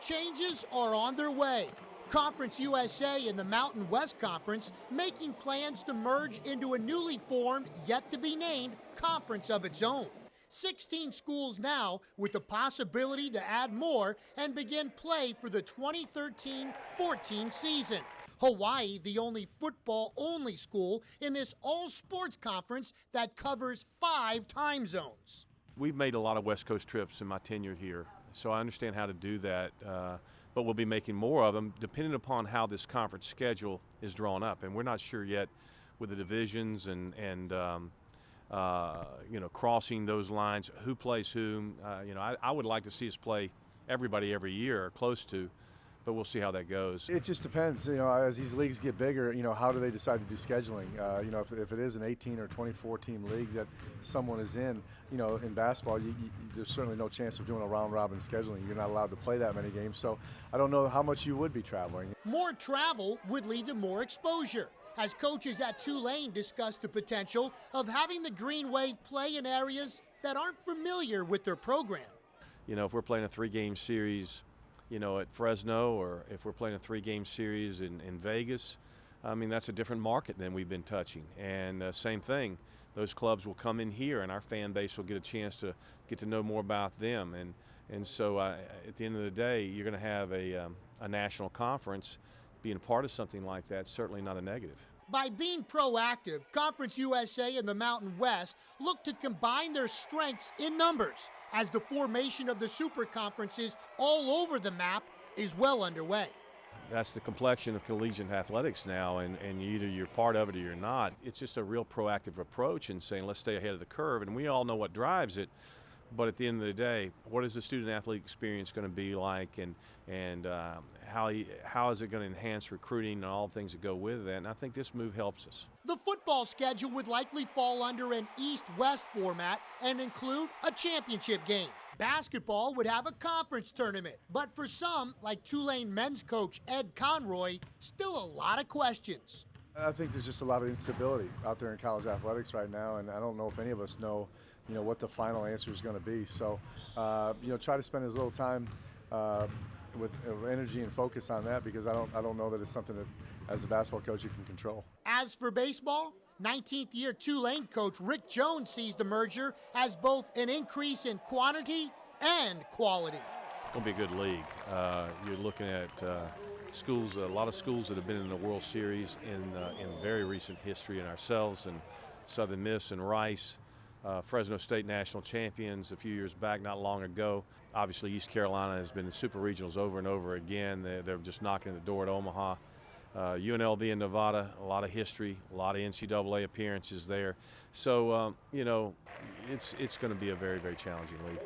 changes are on their way. Conference USA and the Mountain West Conference making plans to merge into a newly formed, yet to be named, conference of its own. 16 schools now with the possibility to add more and begin play for the 2013-14 season. Hawaii, the only football-only school in this all-sports conference that covers 5 time zones. We've made a lot of West Coast trips in my tenure here, so I understand how to do that, but we'll be making more of them depending upon how this conference schedule is drawn up. And we're not sure yet with the divisions and crossing those lines, who plays whom. I would like to see us play everybody every year or close to, but we'll see how that goes. It just depends, as these leagues get bigger, how do they decide to do scheduling? If it is an 18 or 24 team league that someone is in, in basketball, there's certainly no chance of doing a round robin scheduling. You're not allowed to play that many games, so I don't know how much you would be traveling. More travel would lead to more exposure, as coaches at Tulane discussed the potential of having the Green Wave play in areas that aren't familiar with their program. If we're playing a 3-game series, at Fresno, or if we're playing a 3-game series in Vegas, that's a different market than we've been touching. And same thing, those clubs will come in here and our fan base will get a chance to get to know more about them. And so at the end of the day, you're going to have a national conference. Being a part of something like that, certainly not a negative. By being proactive, Conference USA and the Mountain West look to combine their strengths in numbers as the formation of the super conferences all over the map is well underway. That's the complexion of collegiate athletics now, and either you're part of it or you're not. It's just a real proactive approach in saying let's stay ahead of the curve, and we all know what drives it. But at the end of the day, what is the student-athlete experience going to be like, and how is it going to enhance recruiting and all the things that go with that? And I think this move helps us. The football schedule would likely fall under an East-West format and include a championship game. Basketball would have a conference tournament, but for some, like Tulane men's coach Ed Conroy, still a lot of questions. I think there's just a lot of instability out there in college athletics right now, and I don't know if any of us know, what the final answer is going to be. So, try to spend as little time with energy and focus on that, because I don't know that it's something that, as a basketball coach, you can control. As for baseball, 19th year Tulane coach Rick Jones sees the merger as both an increase in quantity and quality. It's going to be a good league. You're looking at schools, a lot of schools that have been in the World Series in very recent history, and ourselves and Southern Miss and Rice, Fresno State national champions a few years back, not long ago. Obviously, East Carolina has been in super regionals over and over again. They're just knocking at the door at Omaha. UNLV in Nevada, a lot of history, a lot of NCAA appearances there. So, it's going to be a very, very challenging league.